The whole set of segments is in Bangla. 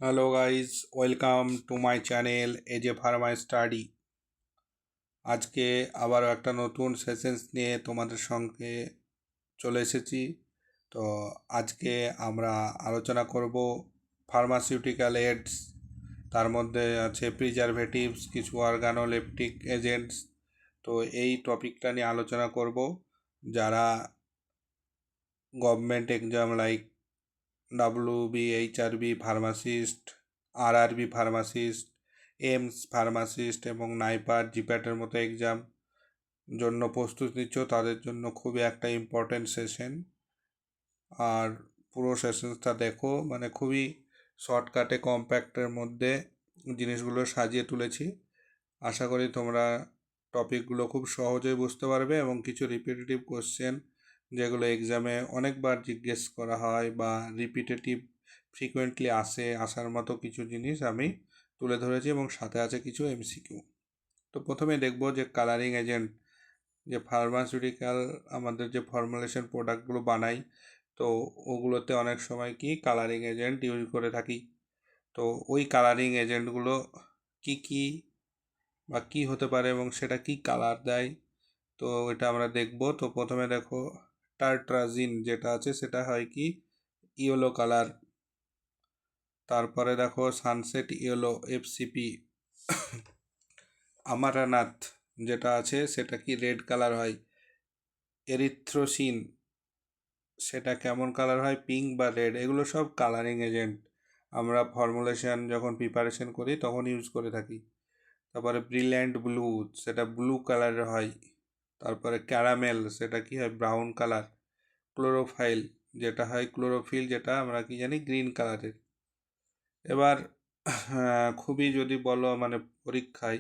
Hello guys, welcome to my channel AJ pharma study. আজকে আবারও একটা নতুন সেশনস নিয়ে তোমাদের সঙ্গে চলে এসেছি। তো আজকে আমরা আলোচনা করব ফার্মাসিউটিক্যাল এডস, তার মধ্যে আছে প্রিজারভেটিভস, কিছু অর্গানোলেপটিক এজেন্টস। তো এই টপিকটা নিয়ে আলোচনা করব। যারা government exam like WB, HRB pharmacist, RRB pharmacist, AIIMS pharmacist এবং নাইপার জিপ্যাটের মতো এক্সাম জন্য প্রস্তুতি নিচ্ছ, তাদের জন্য খুবই একটা ইম্পর্টেন্ট সেশন। আর পুরো সেশনসটা দেখো, মানে খুবই শর্টকাটে কম্প্যাক্টের মধ্যে জিনিসগুলো সাজিয়ে তুলেছি। আশা করি তোমরা টপিকগুলো খুব সহজেই বুঝতে পারবে এবং কিছু রিপিটেটিভ কোশ্চেন যেগুলো এক্সামে অনেকবার জিজ্ঞেস করা হয় বা রিপিটেটিভ ফ্রিকোয়েন্টলি আসার মতো কিছু জিনিস আমি তুলে ধরেছি এবং সাথে আছে কিছু এমসিকিউ। তো প্রথমে দেখব যে কালারিং এজেন্ট, যে ফার্মাসিউটিক্যাল আমাদের যে ফর্মুলেশন প্রোডাক্টগুলো বানাই, তো ওগুলোতে অনেক সময় কি কালারিং এজেন্ট ইউজ করে থাকি। তো ওই কালারিং এজেন্টগুলো কি কি বা কী হতে পারে এবং সেটা কি কালার দেয়, তো এটা আমরা দেখব। তো প্রথমে দেখো, টার্ট্রাজিন যেটা আছে সেটা হয় কি ইয়েলো কালার। তারপরে দেখো সানসেট ইয়েলো এফসিপি। আমারানাথ যেটা আছে সেটা কি রেড কালার হয়। এরিথ্রোসিন সেটা কেমন কালার হয়, পিঙ্ক বা রেড। এগুলো সব কালারিং এজেন্ট, আমরা ফর্মুলেশন যখন প্রিপারেশন করি তখন ইউজ করে থাকি। তারপরে ব্রিলিয়ান্ট ব্লু, সেটা ব্লু কালারের হয়। তারপরে ক্যারামেল, সেটা কি হয় ব্রাউন কালার। ক্লোরোফাইল যেটা হয় ক্লোরোফিল, যেটা আমরা কি জানি গ্রিন কালারের। এবার খুবই যদি বলো মানে পরীক্ষায়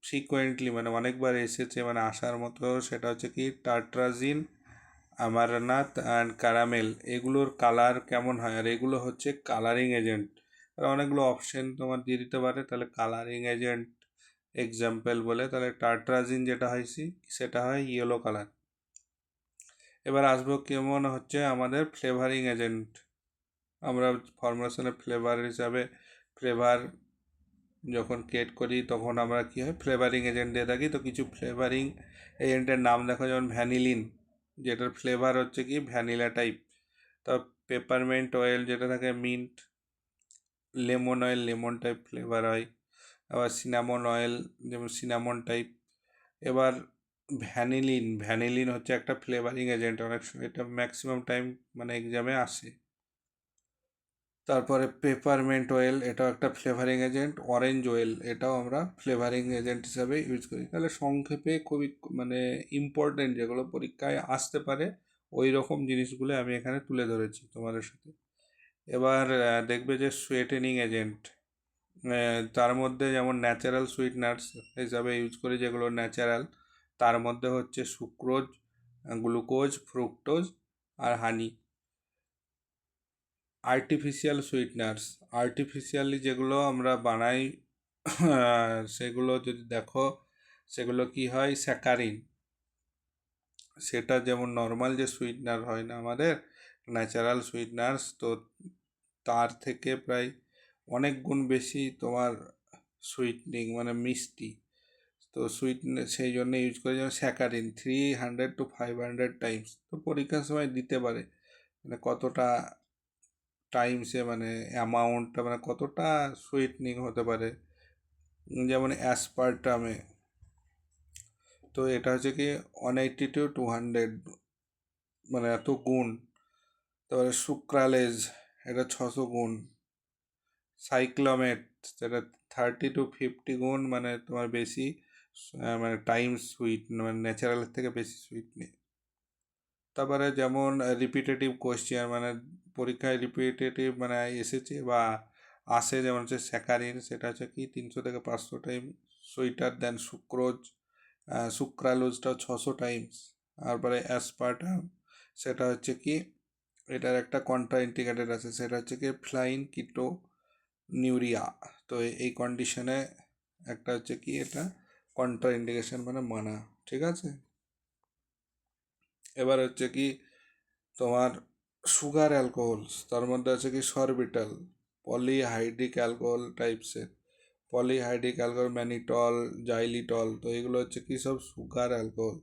ফ্রিকোয়েন্টলি মানে অনেকবার এসেছে মানে আসার মতো, সেটা হচ্ছে কি টার্ট্রাজিন, আমারনাথ অ্যান্ড ক্যারামেল, এগুলোর কালার কেমন হয়। আর এগুলো হচ্ছে কালারিং এজেন্ট। আর অনেকগুলো অপশন তোমার দিয়ে দিতে পারে, তাহলে কালারিং এজেন্ট এক্সাম্পল বলে, তাহলে টার্ট্রাজিন যেটা হয় সেটা হয় ইয়েলো কালার। এবার আসবো কেমন হচ্ছে আমাদের ফ্লেভারিং এজেন্ট। আমরা ফর্মুলেশনের ফ্লেভার হিসাবে ফ্লেভার যখন ক্রিয়েট করি তখন আমরা কী হয় ফ্লেভারিং এজেন্ট দিয়ে থাকি। তো কিছু ফ্লেভারিং এজেন্টের নাম দেখো, যেমন ভ্যানিলিন, যেটার ফ্লেভার হচ্ছে কি ভ্যানিলা টাইপ। তা পেপারমেন্ট অয়েল যেটা থাকে mint, lemon oil lemon type flavour হয়। আবার সিনামন অয়েল যেমন সিনামন টাইপ। এবার ভ্যানিলিন হচ্ছে একটা ফ্লেভারিং এজেন্ট, অনেক এটা ম্যাক্সিমাম টাইম মানে এক্সামে আসে। তারপরে পেপারমেন্ট অয়েল, এটাও একটা ফ্লেভারিং এজেন্ট। অরেঞ্জ অয়েল, এটাও আমরা ফ্লেভারিং এজেন্ট হিসাবে ইউজ করি। তাহলে সংক্ষেপে খুবই মানে ইম্পর্টেন্ট যেগুলো পরীক্ষায় আসতে পারে ওই রকম জিনিসগুলো আমি এখানে তুলে ধরেছি তোমাদের সাথে। এবার দেখবে যে সুয়েটেনিং এজেন্ট, তার মধ্যে যেমন ন্যাচারাল সুইটনার্স হিসাবে ইউজ করি যেগুলো ন্যাচারাল, তার মধ্যে হচ্ছে সুক্রোজ, গ্লুকোজ, ফ্রুক্টোজ আর হানি। আর্টিফিশিয়াল সুইটনার্স, আর্টিফিশিয়ালি যেগুলো আমরা বানাই সেগুলো যদি দেখো সেগুলো কি হয় স্যাকারিন। সেটা যেমন নর্মাল যে সুইটনার হয় না আমাদের ন্যাচারাল সুইটনার্স, তো তার থেকে প্রায় অনেক গুণ বেশি তোমার সুইটনিং মানে মিষ্টি। তো সেই জন্য ইউজ করে যেমন স্যাকারিন 300 to 500 টাইমস। তো পরীক্ষার সময় দিতে পারে মানে কতটা টাইমসে মানে অ্যামাউন্টটা মানে কতটা সুইটনিং হতে পারে। যেমন অ্যাসপার্টামে, তো এটা হচ্ছে কি 180 to 200 মানে এত গুণ। তারপরে সুক্রালেজ, এটা 600 গুণ। সাইক্লোমেট, যেটা 30 to 50 গুণ মানে তোমার বেশি মানে টাইম সুইট মানে ন্যাচারালের থেকে বেশি সুইট নেই। তারপরে যেমন রিপিটেটিভ কোয়েশ্চেন মানে পরীক্ষায় রিপিটেটিভ মানে এসেছে বা আসে, যেমন হচ্ছে স্যাকারিন, সেটা হচ্ছে কি 300 থেকে 500 টাইম সুইটার দেন সুক্রোজ। সুক্রালোজটাও 600 টাইমস। তারপরে অ্যাসপার্টাম, সেটা হচ্ছে কি এটার একটা কন্ট্রা ইন্ডিকেটেড আছে, সেটা হচ্ছে কি ফ্লাইন কিটো নিউরিয়া। তো এই কন্ডিশনে একটা হচ্ছে কি এটা কন্ট্রা ইন্ডিকেশন মানে মানা, ঠিক আছে। এবার হচ্ছে কি তোমার সুগার অ্যালকোহলস, তার মধ্যে আছে কি সরবিটাল, পলিহাইড্রিক অ্যালকোহল টাইপসের, পলিহাইড্রিক অ্যালকোহল, ম্যানিটল, জাইলিটল, তো এগুলো হচ্ছে কি সব সুগার অ্যালকোহল।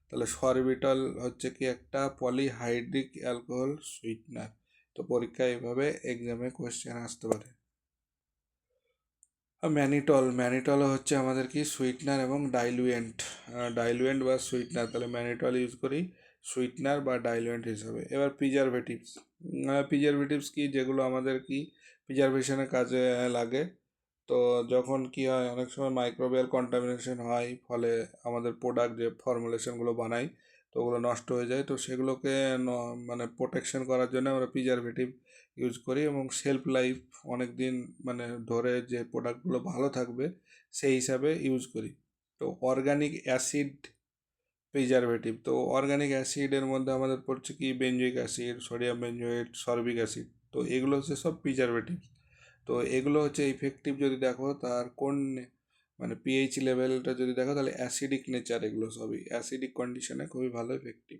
তাহলে সরবিটল হচ্ছে কি একটা পলিহাইড্রিক অ্যালকোহল সুইটনার। তো পরীক্ষায় এভাবে এক্সামে কোয়েশ্চেন আসতে পারে। ম্যানিটল, ম্যানিটল হচ্ছে আমাদের কি সুইটনার এবং ডাইলুয়েন্ট, ডাইলুয়েন্ট বা সুইটনার। তাহলে ম্যানিটল ইউজ করি সুইটনার বা ডাইলুয়েন্ট হিসাবে। এবার প্রিজারভেটিভস, প্রিজারভেটিভস কি, যেগুলো আমাদের কি প্রিজারভেশনের কাজে লাগে। তো যখন কি হয়, অনেক সময় মাইক্রোবিয়াল কন্টামিনেশন হয়, ফলে আমাদের প্রোডাক্ট যে ফর্মুলেশনগুলো বানাই তো ওগুলো নষ্ট হয়ে যায়। তো সেগুলোকে মানে প্রোটেকশন করার জন্য আমরা প্রিজারভেটিভ ইউজ করি, এবং শেলফ লাইফ অনেক দিন মানে ধরে যে প্রোডাক্টগুলো ভালো থাকবে সেই হিসাবে ইউজ করি। তো অর্গানিক অ্যাসিড প্রিজারভেটিভ, তো অর্গানিক অ্যাসিডের মধ্যে আমাদের পড়ছে কি benzoic acid, sodium benzoate, sorbic acid, তো এগুলো হচ্ছে সব প্রিজারভেটিভ। তো এগুলো হচ্ছে ইফেক্টিভ যদি দেখো তার কোন মানে পিএইচ লেভেলটা যদি দেখো, তাহলে অ্যাসিডিক নেচার, এগুলো সবই অ্যাসিডিক কন্ডিশনে খুবই ভালো ইফেক্টিভ।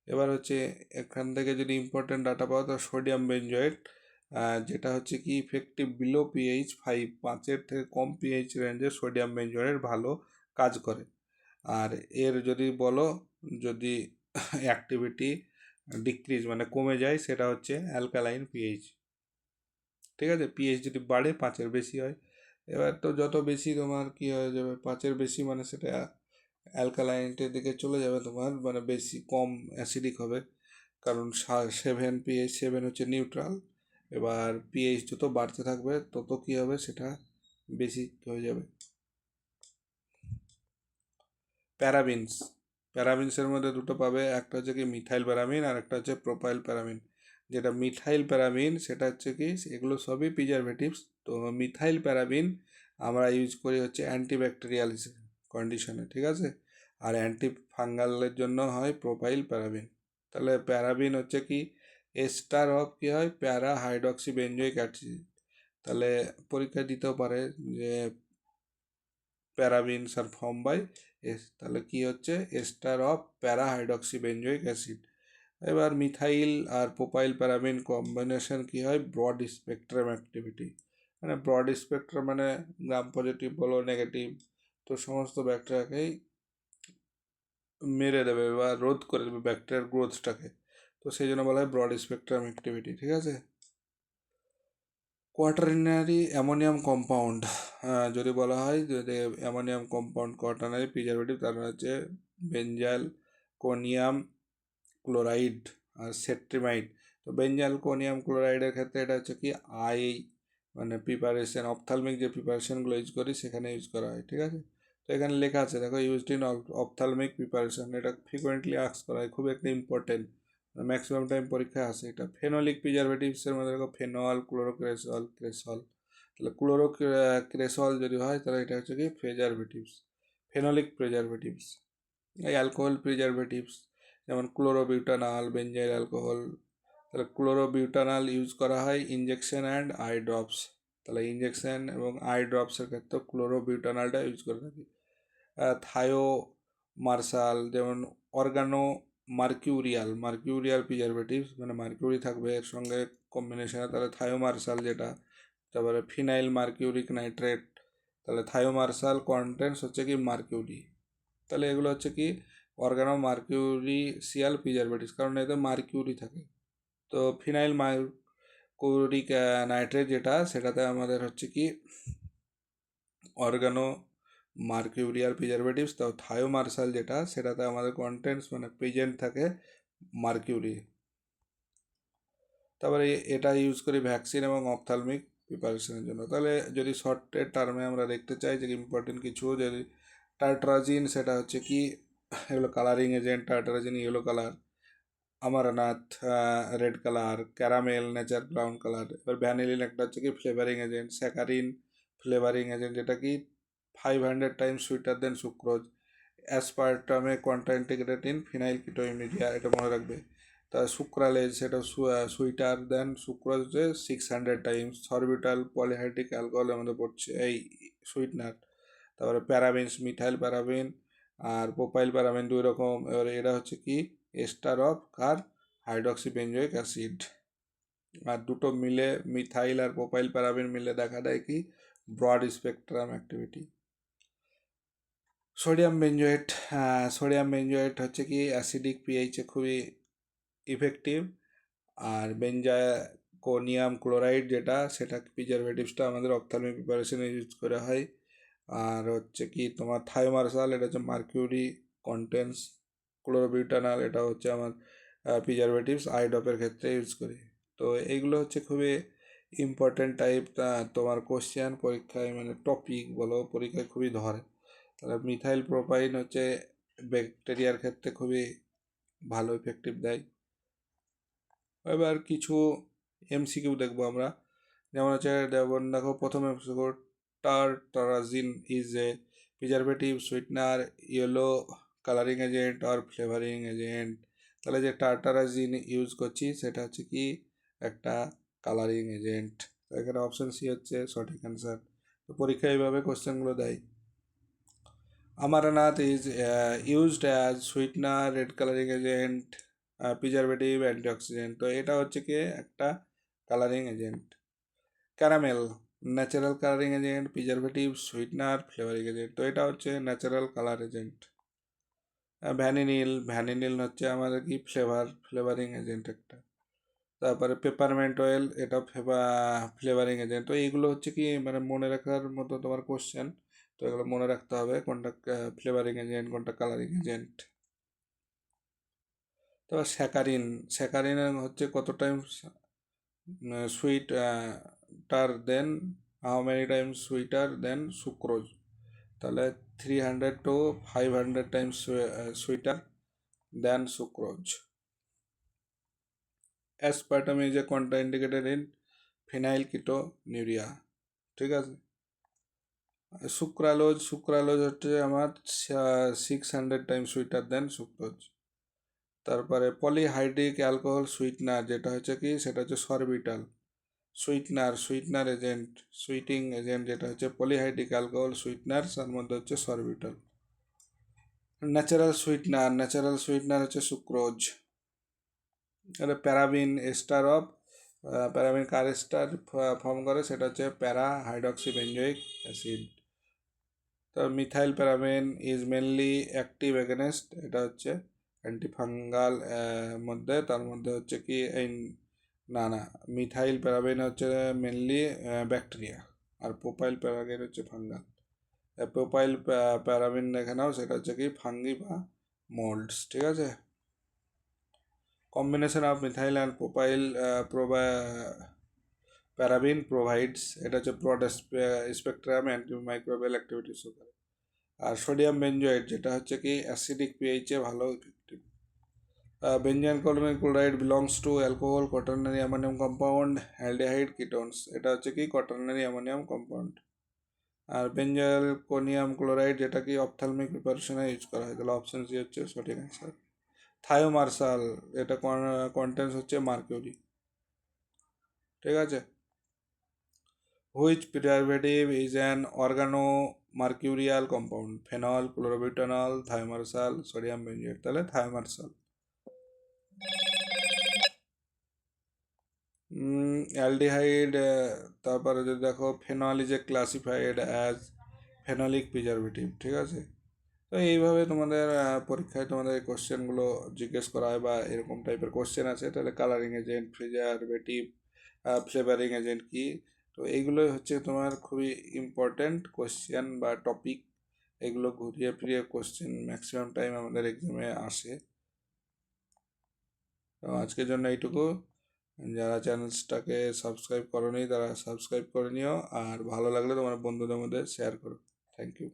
এবার হচ্ছে এখান থেকে যদি ইম্পর্টেন্ট ডাটা পাওয়া, তো সোডিয়াম বেঞ্জয়েট, যেটা হচ্ছে কি ইফেক্টিভ বিলো পিএইচ 5, 5-এর থেকে কম পিএইচ রেঞ্জে সোডিয়াম বেঞ্জয়েট ভালো কাজ করে। আর এর যদি বলো, যদি অ্যাক্টিভিটি ডিক্রিজ মানে কমে যায়, সেটা হচ্ছে অ্যালকালাইন পিএইচ। ঠিক আছে, পিএইচ যদি বাড়ে 5-এর বেশি হয়, এবার তো যত বেশি তোমার কি হয়ে যাবে, 5-এর বেশি মানে সেটা অ্যালকালাইনটের দিকে চলে যাবে, তোমার মানে বেশি কম অ্যাসিডিক হবে। কারণ 7, পিএইচ 7 হচ্ছে নিউট্রাল। এবার পিএইচ যত বাড়তে থাকবে তত কি হবে, সেটা বেশি হয়ে যাবে। প্যারাবিনস, প্যারাবিনসের মধ্যে দুটো পাবে, একটা হচ্ছে কি মিথাইল প্যারামিন আর একটা হচ্ছে প্রোপাইল প্যারামিন। যেটা মিথাইল প্যারামিন সেটা হচ্ছে কি, এগুলো সবই প্রিজারভেটিভস। তো মিথাইল প্যারাবিন আমরা ইউজ করি হচ্ছে অ্যান্টিব্যাকটেরিয়াল কন্ডিশনে, ঠিক আছে। আর অ্যান্টি ফাঙ্গালের জন্য হয় প্রোপাইল প্যারাবিন। তাহলে প্যারাবিন হচ্ছে কি এস্টার অফ কি হয়, প্যারা হাইড্রক্সি বেঞ্জয়িক অ্যাসিড। তাহলে পরীক্ষা দিতেও পারে যে প্যারাবিনস আর ফর্ম বাই এস, তাহলে কি হচ্ছে এস্টার অফ প্যারা হাইড্রক্সি বেঞ্জয়িক অ্যাসিড। এবার মিথাইল আর প্রোপাইল প্যারাবিন কম্বিনেশন কি হয়, ব্রড স্পেকট্রাম অ্যাক্টিভিটি। মানে ব্রড স্পেকট্রাম মানে গ্রাম পজিটিভ বলো নেগেটিভ, তো সমস্ত ব্যাকটেরিয়াকেই মেরে দেবে বা রোধ করে দেবে ব্যাকটেরিয়ার গ্রোথটাকে। তো সেই জন্য বলা হয় ব্রড স্পেকট্রাম অ্যাক্টিভিটি, ঠিক আছে। কোয়াটারনারি অ্যামোনিয়াম কম্পাউন্ড, যদি বলা হয় যদি অ্যামোনিয়াম কম্পাউন্ড কোয়াটারনারি প্রিজারভেটিভ, তার হচ্ছে বেঞ্জাল কোনিয়াম ক্লোরাইড আর সেট্রিমাইড। তো বেঞ্জাল কোনিয়াম ক্লোরাইডের ক্ষেত্রে এটা হচ্ছে কি আই মানে প্রিপারেশন, অপথালমিক যে প্রিপারেশনগুলো ইউজ করি সেখানে ইউজ করা হয়, ঠিক আছে। তো এখানে লেখা আছে দেখো, ইউজড ইন অপথালমিক প্রিপারেশন, এটা ফ্রিকোয়েন্টলি আস্ক করা হয়, খুব একটা ইম্পর্টেন্ট, ম্যাক্সিমাম টাইম পরীক্ষায় আসে এটা। ফেনোলিক প্রিজারভেটিভসের মধ্যে দেখো ফেনল, ক্লোরোক্রেসল, ক্রেসল। তাহলে ক্লোরোক্রেসল যদি হয় তাহলে এটা হচ্ছে কি প্রিজারভেটিভস, ফেনোলিক প্রিজারভেটিভস। এই অ্যালকোহল প্রিজারভেটিভস যেমন ক্লোরোবিউটানল, বেঞ্জাইল অ্যালকোহল। তাহলে ক্লোরোবিউটানল ইউজ করা হয় ইঞ্জেকশন অ্যান্ড আই ড্রপস। তাহলে ইঞ্জেকশন এবং আই ড্রপসের ক্ষেত্রে ক্লোরোবিউটানলটা ইউজ করে থাকি। থায়ো মার্শাল যেমন অর্গানো মার্কিউরিয়াল, মার্কিউরিয়াল প্রিজারভেটিভস মানে মার্কিউরি থাকবে এর সঙ্গে কম্বিনেশনে, তাহলে থায়ো মার্শাল যেটা। তারপরে ফিনাইল মার্কিউরিক নাইট্রেট, তাহলে থায়ো মার্শাল কন্টেন্টস হচ্ছে কি মার্কিউরি। তাহলে এগুলো হচ্ছে কি অর্গানো মার্কিউরিসিয়াল প্রিজারভেটিভস, কারণ এতে মার্কিউরি থাকে। তো ফিনাইল মার্কিউরিক নাইট্রেট যেটা, সেটাতে আমাদের হচ্ছে কি অর্গানো মার্কিউরিয়াল প্রিজারভেটিভস। তো থায়োমার্সাল যেটা, সেটাতে আমাদের কন্টেন্টস মানে প্রেজেন্ট থাকে মার্কিউরি। তারপরে এটা ইউজ করি ভ্যাকসিন এবং অপথালমিক প্রিপারেশনের জন্য। তাহলে যদি শর্টের টার্মে আমরা দেখতে চাই যে ইম্পর্টেন্ট কিছু, যদি টার্ট্রাজিন সেটা হচ্ছে কি এগুলো colouring agent, tartrazine yellow colour, amaranth red colour, caramel nature brown colour. এবার ভ্যানিলিন একটা হচ্ছে কি flavouring agent, saccharin flavouring agent যেটা কি 500 times sweeter than sucrose, aspartame contraindicated in phenylketonuria, এটা মনে রাখবে। তা সুক্রালেজ সেটা সুইটার দেন সুক্রোজে 600 টাইমস। সরবিটাল পলিহাইড্রিক অ্যালকোহলের মধ্যে পড়ছে এই সুইটনার। তারপরে প্যারাবিনস, মিথাইল প্যারাবিন আর প্রোপাইল প্যারাবিন দুই রকম। এবার এরা হচ্ছে কি এস্টার অফ কার হাইড্রক্সি বেঞ্জোইক অ্যাসিড। আর দুটো মিলে মিথাইল আর প্রোপাইল প্যারাবিন মিলে দেখা দেয় কি broad spectrum activity. Sodium benzoate হচ্ছে কি অ্যাসিডিক পিএইচে খুবই ইফেক্টিভ। আর বেঞ্জাকোনিয়াম ক্লোরাইড যেটা, সেটা প্রিজারভেটিভসটা আমাদের অপথ্যালমিক প্রিপারেশনে ইউজ করা হয়। আর হচ্ছে কি তোমার থায়োমার্সাল, এটা হচ্ছে মার্কিউরি কন্টেন্স ক্লোরোবিউটানল, এটা হচ্ছে আমার প্রিজারভেটিভস আইডপের ক্ষেত্রে ইউজ করি। তো এইগুলো হচ্ছে খুবই ইম্পর্টেন্ট টাইপ তোমার কোশ্চেন পরীক্ষায়, মানে টপিক বলো পরীক্ষায় খুবই ধরে। তাহলে মিথাইল প্রোপাইন হচ্ছে ব্যাকটেরিয়ার ক্ষেত্রে খুবই ভালো ইফেক্টিভ দেয়। এবার কিছু এমসিকিউ দেখবো আমরা, যেমন হচ্ছে দেখো প্রথম MCQ, tartrazine is a preservative, sweetener, yellow colouring agent আর ফ্লেভারিং এজেন্ট। তাহলে যে টারটারাজিন ইউজ করছি সেটা হচ্ছে কি একটা কালারিং এজেন্ট। এখানে অপশন সি হচ্ছে সঠিক অ্যান্সার। তো পরীক্ষা এইভাবে কোশ্চেনগুলো দেয়। Amaranath is used as sweetener, red coloring agent, preservative, antioxidant। তো এটা হচ্ছে কি একটা colouring agent. Caramel natural colouring agent, preservative, sweetener, flavouring agent. তো এটা হচ্ছে ন্যাচারাল কালার এজেন্ট। ভ্যানিনিল হচ্ছে আমাদের কি ফ্লেভারিং এজেন্ট একটা। তারপরে পেপারমেন্ট অয়েল, এটা ফ্লেভারিং এজেন্ট। তো এইগুলো হচ্ছে কি মানে মনে রাখার মতো তোমার কোশ্চেন। তো এগুলো মনে রাখতে হবে কোনটা ফ্লেভারিং এজেন্ট কোনটা কালারিং এজেন্ট। তো স্যাকারিন হচ্ছে কত time sweeter than, how many times sweeter than sucrose. তাহলে 300 to 500 times sweeter than sucrose. Aspartame is a contraindicated in phenylketonuria. ঠিক আছে। সুক্রালোজ হচ্ছে আমার 600 টাইমস সুইটার দেন সুক্রোজ। তারপরে পলিহাইড্রিক অ্যালকোহল সুইটনার, যেটা হচ্ছে কি সেটা হচ্ছে sorbitol. Sweetener agent, sweetening agent যেটা হচ্ছে পলিহাইড্রিক অ্যালকোহল সুইটনার, তার মধ্যে হচ্ছে সরবিটাল। ন্যাচারাল সুইটনার হচ্ছে সুক্রোজ। এটা প্যারাবিন এস্টার অফ, প্যারাবিন কার এস্টার ফর্ম করে, সেটা হচ্ছে প্যারা হাইড্রক্সি বেঞ্জোইক অ্যাসিড। তো methyl paraben is mainly active against, এটা হচ্ছে অ্যান্টিফাঙ্গাল মধ্যে, তার মধ্যে হচ্ছে কি এই না মিথাইল প্যারাবিন হচ্ছে মেনলি ব্যাকটেরিয়া, আর প্রোপাইল প্যারাবিন হচ্ছে ফাঙ্গাল। প্রোপাইল প্যারাবিন দেখে নাও, সেটা হচ্ছে কি ফাঙ্গি বা মোল্ডস। ঠিক আছে। Combination of methyl and propyl paraben provides, এটা হচ্ছে broad spectrum antimicrobial activity show করে। আর সোডিয়াম বেঞ্জয়েড, যেটা হচ্ছে কি অ্যাসিডিক পিএইচে ভালো effective. Benzyl chloride belongs to alcohol, quaternary ammonium compound, aldehyde ketones. এটা হচ্ছে কি কোয়াটারনারি অ্যামোনিয়াম কম্পাউন্ড। আর বেঞ্জালকোনিয়াম ক্লোরাইড, যেটা কি অপথ্যালমিক প্রিপারেশনে ইউজ করা হয়। তাহলে অপশন সি হচ্ছে সঠিক অ্যান্সার। থায়োমার্সাল, এটা কন্টেন্স হচ্ছে মার্কিউরি। ঠিক আছে। Which preservative is an organo mercurial compound? Phenol, chlorobutanol, thiomersal, sodium benzoate. তাহলে থায়োমার্সাল। অ্যালডিহাইড, তারপরে যদি দেখো phenol is a classified as phenolic preservative. ঠিক আছে। তো এইভাবে তোমাদের পরীক্ষায় তোমাদের এই কোশ্চেনগুলো জিজ্ঞেস করা হয়, বা এরকম টাইপের কোশ্চেন আছে। তাহলে colouring agent, preservative, flavouring agent কি, তো এইগুলোই হচ্ছে তোমার খুবই ইম্পর্ট্যান্ট কোশ্চেন বা টপিক। এগুলো ঘুরিয়ে ফিরিয়ে কোশ্চেন ম্যাক্সিমাম টাইম আমাদের এক্সামে আসে। তো আজকের জন্য এইটুকু। যারা চ্যানেলসটাকে সাবস্ক্রাইব করোনি তারা সাবস্ক্রাইব করে নিও, আর ভালো লাগলে তোমার বন্ধুদের মধ্যে শেয়ার করো। Thank you.